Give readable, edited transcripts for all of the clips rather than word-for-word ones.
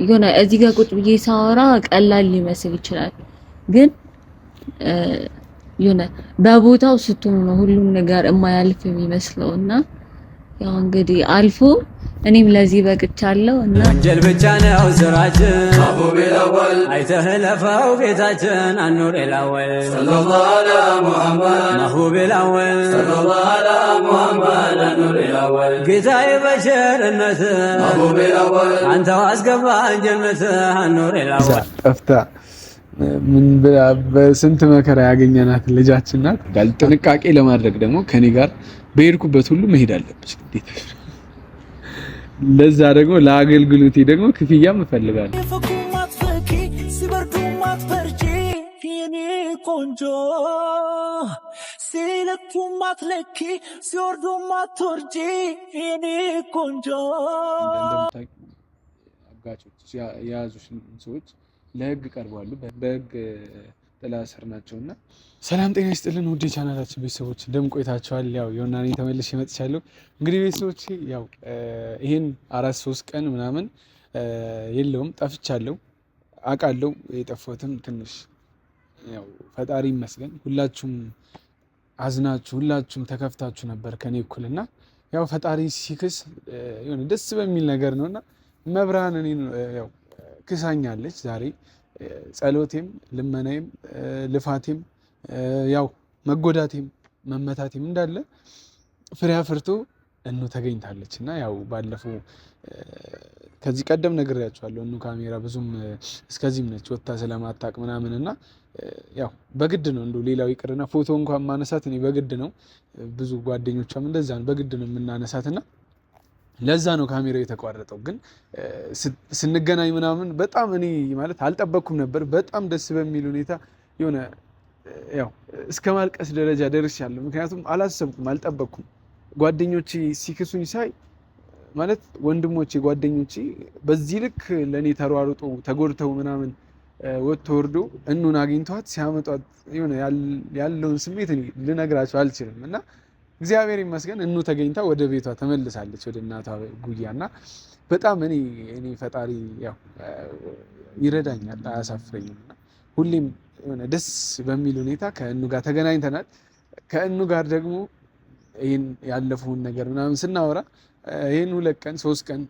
የሆነ እዚህ ጋር ቁጭ ብዬ ሳወራ ቀላል ሊመስል ይችላል፣ ግን የሆነ በቦታው ስትሆኑ ነው ሁሉም ነገር የማያልፍ የሚመስለውና ያው እንግዲህ አልፎ እኔም ለዚህ በቅቻለሁ እና ወንጀል ብቻ ነው ስራችን አቡ ቢላወል አይተህ ለፋው ቤታችን አኑር ኢላወል ሰለላሁ ዐላ ሙሐመድ ማሁ ቢላወል ሰለላሁ ዐላ ሙሐመድ አኑር ኢላወል ጌታዬ በቸርነት አቡ ቢላወል አንተው አስገባን ጀነት አኑር ኢላወል ጠፍታ ምን በስንት መከራ ያገኘናት ልጃችን ናት። ጥንቃቄ ለማድረግ ደግሞ ከኔ ጋር በሄድኩበት ሁሉ መሄድ አለብሽ ግዴታ። ለዛ ደግሞ ለአገልግሎቴ ደግሞ ክፍያም እፈልጋለሁ። አጋቾች የያዙሽ ሰዎች ለህግ ቀርበዋል። በህግ ጥላ ስር ናቸውና ሰላም ጤና ይስጥልን ውድ የቻናላችን ቤተሰቦች እንደምን ቆይታችኋል? ያው ዮናኔ ተመልሼ መጥቻለሁ። እንግዲህ ቤተሰቦች ያው ይሄን 4-3 ቀን ምናምን የለውም ጠፍቻለሁ አውቃለሁ። የጠፋሁትም ትንሽ ያው ፈጣሪ ይመስገን ሁላችሁም አዝናችሁ ሁላችሁም ተከፍታችሁ ነበር ከኔ እኩልና ያው ፈጣሪ ሲክስ የሆነ ደስ በሚል ነገር ነውና መብርሃን እኔን ያው ክሳኛለች። ዛሬ ጸሎቴም ልመናዬም ልፋቴም ያው መጎዳቴም መመታቴም እንዳለ ፍሬ አፍርቶ እኑ ተገኝታለች እና ያው ባለፈው ከዚህ ቀደም ነግሬያችኋለሁ። እኑ ካሜራ ብዙም እስከዚህም ነች ወጣ ስለማታቅ ምናምን እና ያው በግድ ነው እንደው ሌላው ይቅርና ፎቶ እንኳን ማነሳት እኔ በግድ ነው። ብዙ ጓደኞቿም እንደዛ ነው በግድ ነው የምናነሳትና ለዛ ነው ካሜራው የተቋረጠው። ግን ስንገናኝ ምናምን በጣም እኔ ማለት አልጠበቅኩም ነበር። በጣም ደስ በሚል ሁኔታ የሆነ ያው እስከ ማልቀስ ደረጃ ደርሻለሁ። ምክንያቱም አላሰብኩም፣ አልጠበቅኩም። ጓደኞቼ ሲክሱኝ ሳይ ማለት ወንድሞቼ ጓደኞቼ በዚህ ልክ ለኔ ተሯሩጦ ተጎድተው ምናምን ወጥቶ ወርዶ እኑን አግኝቷት ሲያመጧት የሆነ ያለውን ስሜት እኔ ልነግራቸው አልችልም እና እግዚአብሔር ይመስገን እኑ ተገኝታ ወደ ቤቷ ተመልሳለች ወደ እናቷ ጉያና በጣም እኔ ፈጣሪ ያው ይረዳኛል አያሳፍረኝምና ሁሌም የሆነ ደስ በሚል ሁኔታ ከእኑ ጋር ተገናኝተናል። ከእኑ ጋር ደግሞ ይሄን ያለፈውን ነገር ምናምን ስናወራ ይሄን 2 ቀን 3 ቀን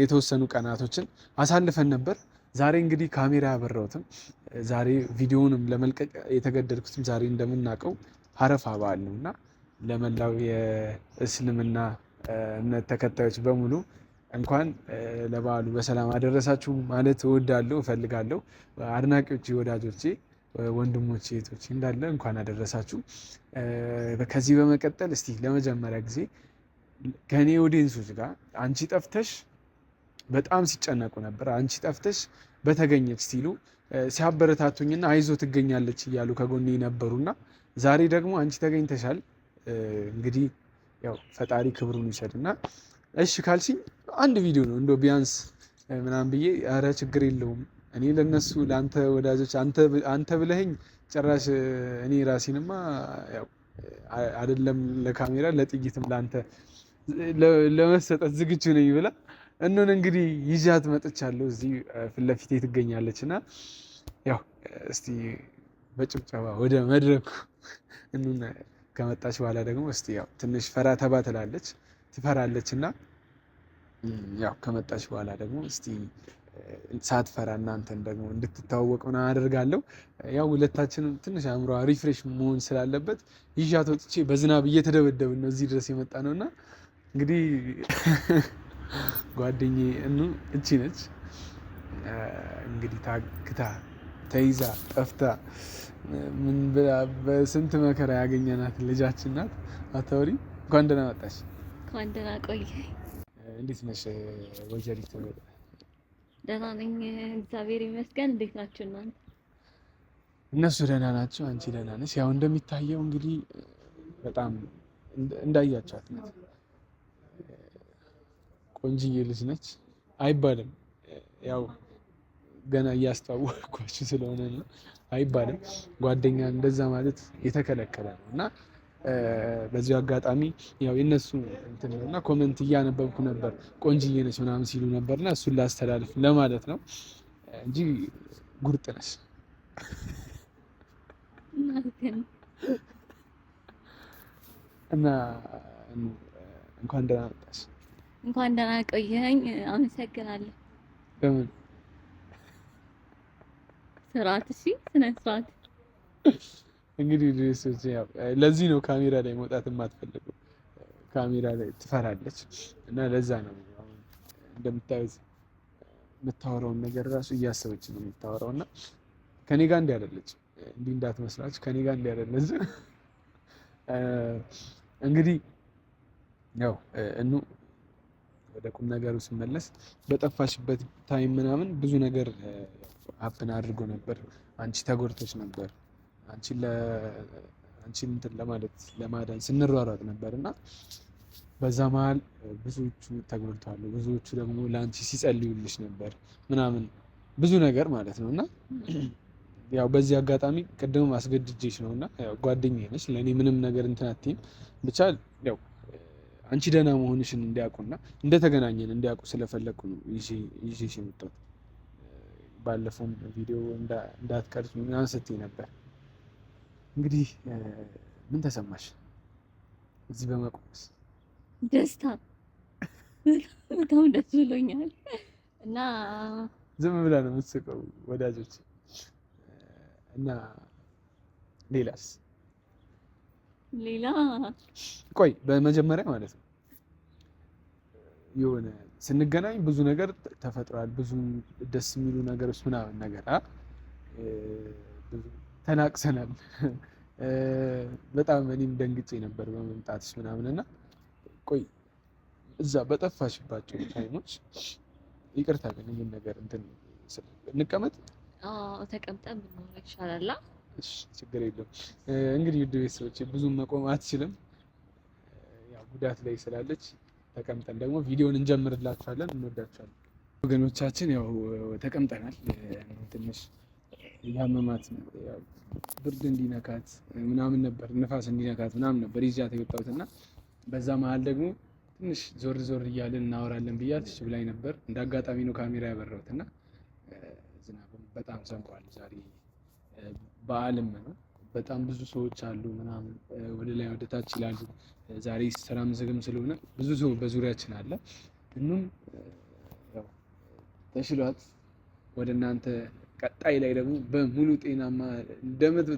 የተወሰኑ ቀናቶችን አሳልፈን ነበር። ዛሬ እንግዲህ ካሜራ ያበራሁትም ዛሬ ቪዲዮውንም ለመልቀቅ የተገደድኩትም ዛሬ እንደምናውቀው አረፋ በዓል ነውና ለመላው የእስልምና እምነት ተከታዮች በሙሉ እንኳን ለበዓሉ በሰላም አደረሳችሁ ማለት እወዳለሁ እፈልጋለሁ። አድናቂዎቼ፣ ወዳጆቼ፣ ወንድሞቼ፣ እህቶቼ እንዳለ እንኳን አደረሳችሁ። ከዚህ በመቀጠል እስቲ ለመጀመሪያ ጊዜ ከኔ ኦዲየንሶች ጋር አንቺ ጠፍተሽ በጣም ሲጨነቁ ነበር፣ አንቺ ጠፍተሽ በተገኘች ሲሉ ሲያበረታቱኝና አይዞ ትገኛለች እያሉ ከጎኔ ነበሩና ዛሬ ደግሞ አንቺ ተገኝተሻል። እንግዲህ ያው ፈጣሪ ክብሩን ይውሰድና እሺ ካልሽኝ አንድ ቪዲዮ ነው እንደው ቢያንስ ምናምን ብዬ አረ ችግር የለውም እኔ ለነሱ ለአንተ ወዳጆች አንተ ብለኸኝ ጭራሽ እኔ ራሴንማ ያው አይደለም ለካሜራ ለጥይትም ለአንተ ለመሰጠት ዝግጁ ነኝ ብላ እኑን እንግዲህ ይዣት መጥቻለሁ። እዚህ ፊት ለፊቴ ትገኛለችና ያው እስቲ በጭብጨባ ወደ መድረኩ እኑን ከመጣች በኋላ ደግሞ እስቲ ያው ትንሽ ፈራ ተባ ትላለች ትፈራለችና ያው ከመጣች በኋላ ደግሞ እስቲ ሳትፈራ እናንተን ደግሞ እንድትታወቅ ምን አደርጋለሁ። ያው ሁለታችንም ትንሽ አእምሮ ሪፍሬሽ መሆን ስላለበት ይዣት ወጥቼ በዝናብ እየተደበደብን ነው እዚህ ድረስ የመጣ ነውና እንግዲህ ጓደኛዬ እኑ እቺ ነች። እንግዲህ ታግታ ተይዛ ጠፍታ ምን በስንት መከራ ያገኘናት ልጃችን ናት። አታውሪ እንኳን ደህና መጣሽ። እንኳን ደህና ቆየ። እንዴት ነሽ ወይዘሪት? ደህና ነኝ እግዚአብሔር ይመስገን። እንዴት ናችሁ እናንተ? እነሱ ደህና ናቸው። አንቺ ደህና ነሽ? ያው እንደሚታየው እንግዲህ በጣም እንዳያቻት ናት። ቆንጅዬ ልጅ ነች አይባልም። ያው ገና እያስተዋወቅኳችሁ ስለሆነ ነው አይባልም። ጓደኛ እንደዛ ማለት የተከለከለ ነው እና በዚህ አጋጣሚ ያው የነሱ እንትንና ኮሜንት እያነበብኩ ነበር ቆንጅዬ ነች ምናምን ሲሉ ነበርና እሱን ላስተላልፍ ለማለት ነው እንጂ ጉርጥ ነሽ እና እንኳን ደህና መጣሽ። እንኳን ደህና ቆየኸኝ። አመሰግናለሁ። በምን ስርዓት? እሺ ስነ ስርዓት። እንግዲህ ድሬሶች ያው ለዚህ ነው ካሜራ ላይ መውጣት የማትፈልገው። ካሜራ ላይ ትፈራለች እና ለዛ ነው እንደምታዩት የምታወራውን ነገር ራሱ እያሰበች ነው የምታወራው እና ከኔ ጋር እንዲህ አይደለች። እንዲህ እንዳትመስላችሁ ከኔ ጋር እንዲህ አይደለች። እንግዲህ ያው ወደ ቁም ነገሩ ስመለስ በጠፋሽበት ታይም ምናምን ብዙ ነገር ሀፕን አድርጎ ነበር። አንቺ ተጎድተሽ ነበር። አንቺን እንትን ለማለት ለማዳን ስንሯሯጥ ነበር እና በዛ መሀል ብዙዎቹ ተጎድተዋል። ብዙዎቹ ደግሞ ለአንቺ ሲጸልዩልሽ ነበር ምናምን ብዙ ነገር ማለት ነው እና ያው በዚህ አጋጣሚ ቅድም አስገድጄሽ ነው እና ያው ጓደኛዬ ነሽ ለእኔ ምንም ነገር እንትን አትይም። ብቻ ያው አንቺ ደህና መሆንሽን እንዲያውቁና እንደተገናኘን እንዲያውቁ ስለፈለግኩ ነው ይዤሽ የመጣሁት። ባለፈውም ቪዲዮ እንዳትቀርጹ ምናምን ስትይ ነበር። እንግዲህ ምን ተሰማሽ እዚህ በመቆምስ? ደስታ፣ በጣም ደስ ብሎኛል እና ዝም ብላ ነው የምትስቀው ወዳጆች። እና ሌላስ? ሌላ ቆይ በመጀመሪያ ማለት ነው የሆነ ስንገናኝ ብዙ ነገር ተፈጥሯል። ብዙ ደስ የሚሉ ነገሮች ምናምን ነገር ብዙ ተናቅሰናል። በጣም እኔም ደንግጬ ነበር በመምጣትሽ ምናምን እና ቆይ እዛ በጠፋሽባቸው ታይሞች ይቅርታ ግን ይሄን ነገር እንትን እንቀመጥ። ተቀምጠን ብንሆን ይሻላል። እሺ ችግር የለውም። እንግዲህ ውድ ቤተሰቦች ብዙም መቆም አትችልም፣ ያው ጉዳት ላይ ስላለች ተቀምጠን ደግሞ ቪዲዮን እንጀምርላችኋለን። እንወዳችኋለን ወገኖቻችን። ያው ተቀምጠናል። ትንሽ ያመማት ያው ብርድ እንዲነካት ምናምን ነበር፣ ንፋስ እንዲነካት ምናምን ነበር ይዣት የወጣሁትና በዛ መሀል ደግሞ ትንሽ ዞር ዞር እያልን እናወራለን ብያት እሺ ብላኝ ነበር። እንደ አጋጣሚ ነው ካሜራ ያበራሁትና ዝናብም በጣም ዘንቧል። ዛሬ በዓልም ነው። በጣም ብዙ ሰዎች አሉ ምናምን ወደ ላይ ወደ ታች ይላሉ። ዛሬ ስራም ዝግም ስለሆነ ብዙ ሰው በዙሪያችን አለ። እኑም ያው ተሽሏት ወደ እናንተ ቀጣይ ላይ ደግሞ በሙሉ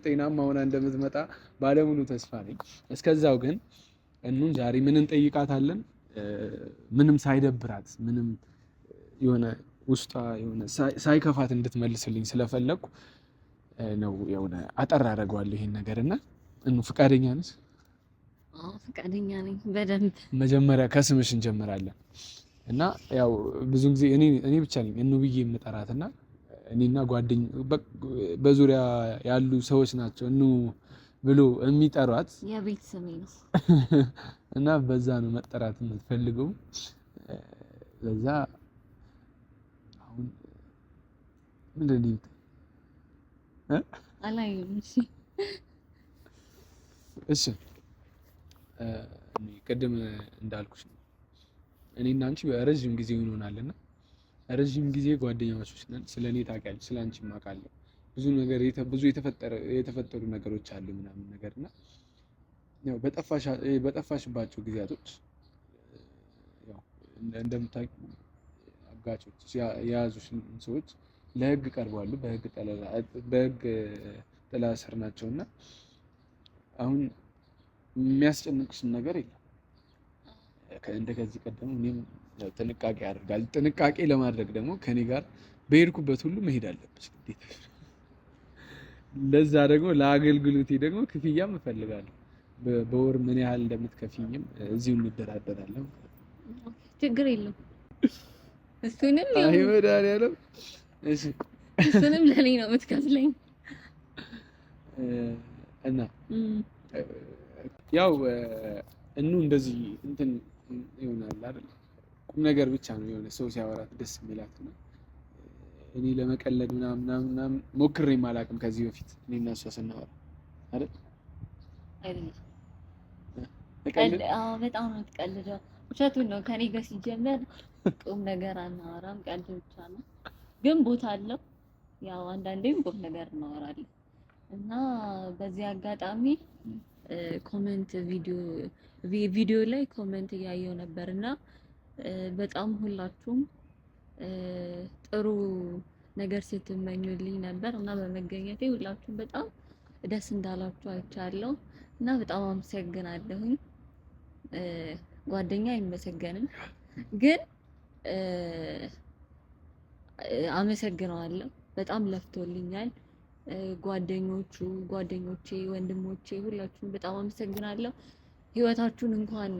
ጤናማ ሆና እንደምትመጣ ባለሙሉ ተስፋ ነኝ። እስከዛው ግን እኑን ዛሬ ምን እንጠይቃታለን? ምንም ሳይደብራት ምንም የሆነ ውስጧ የሆነ ሳይከፋት እንድትመልስልኝ ስለፈለኩ ነው የሆነ አጠር አደርገዋለሁ ይሄን ነገር እና ፈቃደኛ ነሽ? አዎ ፈቃደኛ ነኝ በደንብ። መጀመሪያ ከስምሽ እንጀምራለን እና ያው ብዙ ጊዜ እኔ ብቻ ነኝ እኑ ብዬ የምጠራትና እኔና ጓደኛ በዙሪያ ያሉ ሰዎች ናቸው እኑ ብሎ የሚጠሯት። የቤት ስሜ ነው እና በዛ ነው መጠራት የምትፈልገው። በዛ አሁን ምንድን ነው አላየሁም። እሺ ቅድም እንዳልኩሽ ነው እኔና አንቺ በረዥም ጊዜ ይሆናልና ረዥም ጊዜ ጓደኛሞች ነን። ስለኔ ታውቂያለሽ፣ ስለአንቺ ማውቃለሁ። ብዙ ነገር የተፈጠሩ ነገሮች አሉ ምናምን ነገርና ያው በጠፋሽባቸው ጊዜያቶች ያው እንደምታውቂው አጋቾች የያዙሽ ሰዎች ለህግ ቀርበዋል። በህግ ጥላ ስር ናቸውና አሁን የሚያስጨንቅሽ ነገር የለም። እንደከዚህ ቀደም እኔም ጥንቃቄ አደርጋለሁ። ጥንቃቄ ለማድረግ ደግሞ ከኔ ጋር በሄድኩበት ሁሉ መሄድ አለብሽ ግዴታ። ለዛ ደግሞ ለአገልግሎቴ ደግሞ ክፍያም እፈልጋለሁ። በወር ምን ያህል እንደምትከፍይኝም እዚሁ እንደራደራለን። ችግር የለም። እሱንም አይወዳለም። እሺ እሱንም ለኔ ነው የምትከፍለኝ እና ያው እኑ እንደዚህ እንትን ይሆናል አይደል? ቁም ነገር ብቻ ነው የሆነ ሰው ሲያወራት ደስ የሚላት ነው። እኔ ለመቀለድ ምናምን ሞክሬም አላውቅም ከዚህ በፊት እኔ እና እሷ ስናወራ አይደል? በጣም ነው የምትቀልደው። ውሸቱን ነው። ከኔ ጋር ሲጀመር ቁም ነገር አናወራም፣ ቀልድ ብቻ ነው። ግን ቦታ አለው። ያው አንዳንዴም ቁም ነገር እናወራለን እና በዚህ አጋጣሚ ኮሜንት ቪዲዮ ላይ ኮሜንት እያየው ነበርና በጣም ሁላችሁም ጥሩ ነገር ስትመኙልኝ ነበር እና በመገኘቴ ሁላችሁም በጣም ደስ እንዳላችሁ አይቻለሁ እና በጣም አመሰግናለሁኝ። ጓደኛ አይመሰገንም፣ ግን አመሰግነዋለሁ። በጣም ለፍቶልኛል። ጓደኞቼ፣ ወንድሞቼ ሁላችሁም በጣም አመሰግናለሁ። ህይወታችሁን እንኳን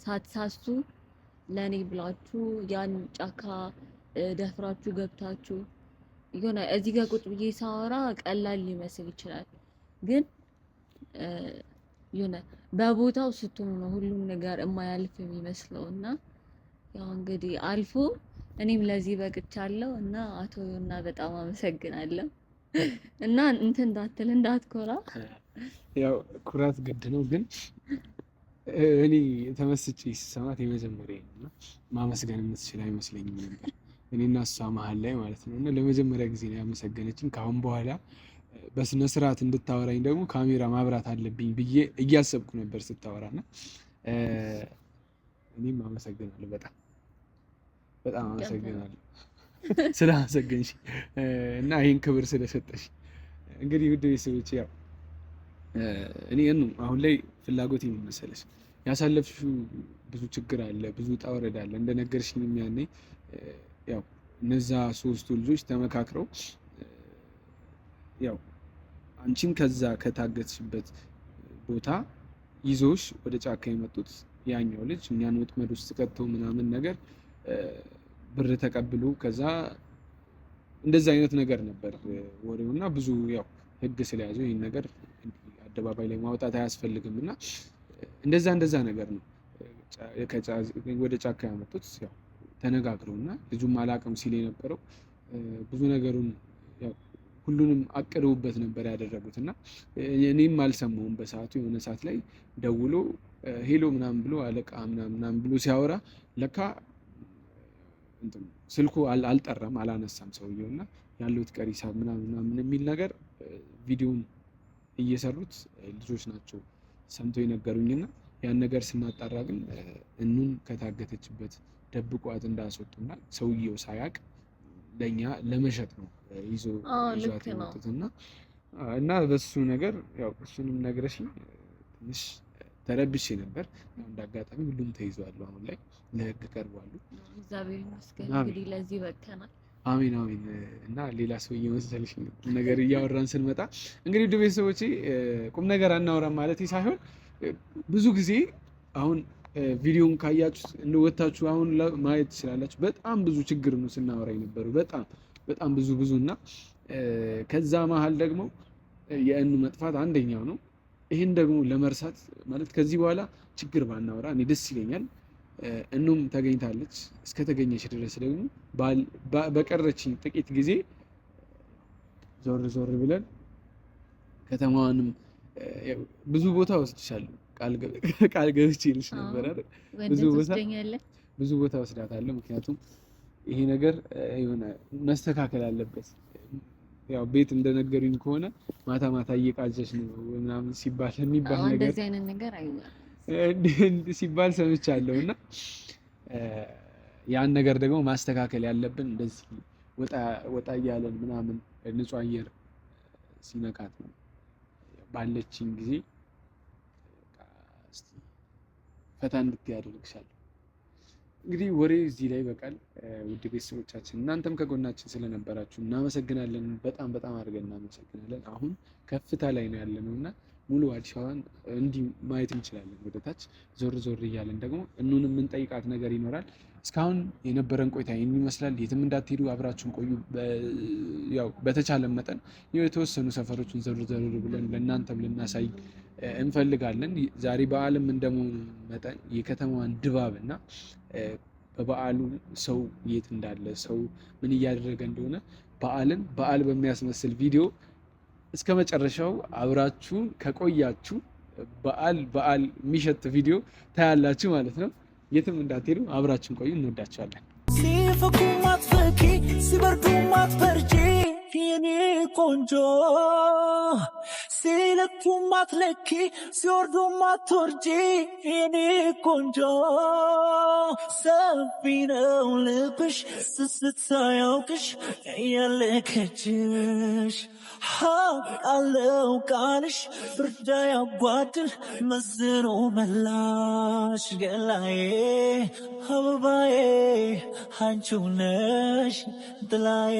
ሳትሳሱ ለኔ ብላችሁ ያን ጫካ ደፍራችሁ ገብታችሁ የሆነ እዚህ ጋር ቁጭ ብዬ ሳወራ ቀላል ሊመስል ይችላል፣ ግን የሆነ በቦታው ስትሆኑ ነው ሁሉም ነገር የማያልፍ የሚመስለው እና ያው እንግዲህ አልፎ እኔም ለዚህ በቅቻለሁ እና አቶ ዮና በጣም አመሰግናለሁ። እና እንትን እንዳትኮራ። ያው ኩራት ግድ ነው፣ ግን እኔ ተመስጬ ስሰማት የመጀመሪያ እና ማመስገን የምትችል አይመስለኝም ነበር። እኔና እሷ መሀል ላይ ማለት ነው። እና ለመጀመሪያ ጊዜ ነው ያመሰገነችኝ። ከአሁን በኋላ በስነ ስርዓት እንድታወራኝ ደግሞ ካሜራ ማብራት አለብኝ ብዬ እያሰብኩ ነበር ስታወራና እኔም አመሰግናለሁ። በጣም አመሰግናለሁ ስላመሰገንሽ እና ይሄን ክብር ስለሰጠሽ። እንግዲህ ውድ ቤተሰቦች ያው እኔ አሁን ላይ ፍላጎት የሚመሰለሽ ያሳለፍሽው ብዙ ችግር አለ፣ ብዙ ውጣ ውረድ አለ። እንደነገርሽኝ ያኔ ያው እነዛ ሶስቱ ልጆች ተመካክረው ያው አንቺን ከዛ ከታገትሽበት ቦታ ይዞሽ ወደ ጫካ የመጡት ያኛው ልጅ እኛን ወጥመድ ውስጥ ከተው ምናምን ነገር ብር ተቀብሎ ከዛ እንደዛ አይነት ነገር ነበር ወሬውና ብዙ ያው ህግ ስለያዘው ይሄን ነገር አደባባይ ላይ ማውጣት አያስፈልግም እና እንደዛ ነገር ነው ወደ ጫካ ያመጡት። ያው ተነጋግረውና ልጁም አላቅም ሲል የነበረው ብዙ ነገሩን ያው ሁሉንም አቅደውበት ነበር ያደረጉት እና እኔም አልሰማውም። በሰዓቱ የሆነ ሰዓት ላይ ደውሎ ሄሎ ምናምን ብሎ አለቃ ምናምን ብሎ ሲያወራ ለካ ስልኩ አልጠራም፣ አላነሳም ሰውየው እና ያለውት ቀሪ ሂሳብ ምናምን የሚል ነገር ቪዲዮን እየሰሩት ልጆች ናቸው ሰምተው የነገሩኝና ያን ነገር ስናጣራ ግን እኑን ከታገተችበት ደብቋት እንዳስወጡና ሰውየው ሳያቅ ለኛ ለመሸጥ ነው ይዟት የመጡትና እና በሱ ነገር ያው እሱንም ነግረሽኝ ትንሽ ተረብሼ ነበር። ያው እንዳጋጣሚ ሁሉም ተይዟል፣ አሁን ላይ ለህግ ቀርቧሉ። እግዚአብሔር ይመስገን እንግዲህ ለዚህ በቅተናል። አሜን። እና ሌላ ሰው እየመሰለሽ ነገር እያወራን ስንመጣ እንግዲህ ውድ ቤተሰቦቼ ቁም ነገር አናወራም ማለት ሳይሆን ብዙ ጊዜ አሁን ቪዲዮን ካያችሁ እንደወጣችሁ አሁን ማየት ትችላላችሁ። በጣም ብዙ ችግር ነው ስናወራ የነበረው በጣም ብዙ እና ከዛ መሀል ደግሞ የእኑ መጥፋት አንደኛው ነው። ይሄን ደግሞ ለመርሳት ማለት ከዚህ በኋላ ችግር ባናወራ እኔ ደስ ይለኛል። እኑም ተገኝታለች። እስከተገኘች ድረስ ደግሞ በቀረችኝ ጥቂት ጊዜ ዞር ብለን ከተማዋንም ብዙ ቦታ ወስድሻለሁ ቃል ገብቼልሽ ነበር አይደል? ብዙ ቦታ ወስዳታለሁ። ምክንያቱም ይሄ ነገር የሆነ መስተካከል አለበት። ያው ቤት እንደነገሩኝ ከሆነ ማታ እየቃጀች ነው ምናምን ሲባል የሚባል ነገር እንደዚህ አይነት ነገር አይወራም ሲባል ሰምቻለሁ። እና ያን ነገር ደግሞ ማስተካከል ያለብን እንደዚህ ወጣ እያለን ምናምን ንጹህ አየር ሲነካት ነው ባለችኝ ጊዜ ፈታ እንድትያደርግሻለሁ። እንግዲህ ወሬ እዚህ ላይ በቃል። ውድ ቤተሰቦቻችን እናንተም ከጎናችን ስለነበራችሁ እናመሰግናለን። በጣም አድርገን እናመሰግናለን። አሁን ከፍታ ላይ ነው ያለነው እና ሙሉ አዲስ አበባን እንዲህ ማየት እንችላለን። ወደታች ዞር እያለን ደግሞ እኑንም የምንጠይቃት ነገር ይኖራል። እስካሁን የነበረን ቆይታ ይህን ይመስላል። የትም እንዳትሄዱ አብራችሁን ቆዩ። ያው በተቻለ መጠን የተወሰኑ ሰፈሮችን ዘር ብለን ለእናንተም ልናሳይ እንፈልጋለን። ዛሬ በዓልም እንደመሆኑ መጠን የከተማዋን ድባብ እና በበዓሉ ሰው የት እንዳለ ሰው ምን እያደረገ እንደሆነ በዓል በሚያስመስል ቪዲዮ እስከ መጨረሻው አብራችሁን ከቆያችሁ በዓል የሚሸት ቪዲዮ ታያላችሁ ማለት ነው። የትም እንዳትሄዱ አብራችን ቆዩ። እንወዳቸዋለን። ሲፈኩ ማትፈኪ ሲበርዱ ማትበርጂ የኔ ቆንጆ ሲለኩ ማትለኪ ሲወርዱ ማትወርጂ የኔ ቆንጆ ሰፊ ነው ልብሽ ስስት ሳያውቅሽ ያለከችሽ አለው ቃልሽ ፍርዳ ያጓድል መዝኖ መላሽ ገላዬ አበባዬ አንቺው ነሽ ጥላዬ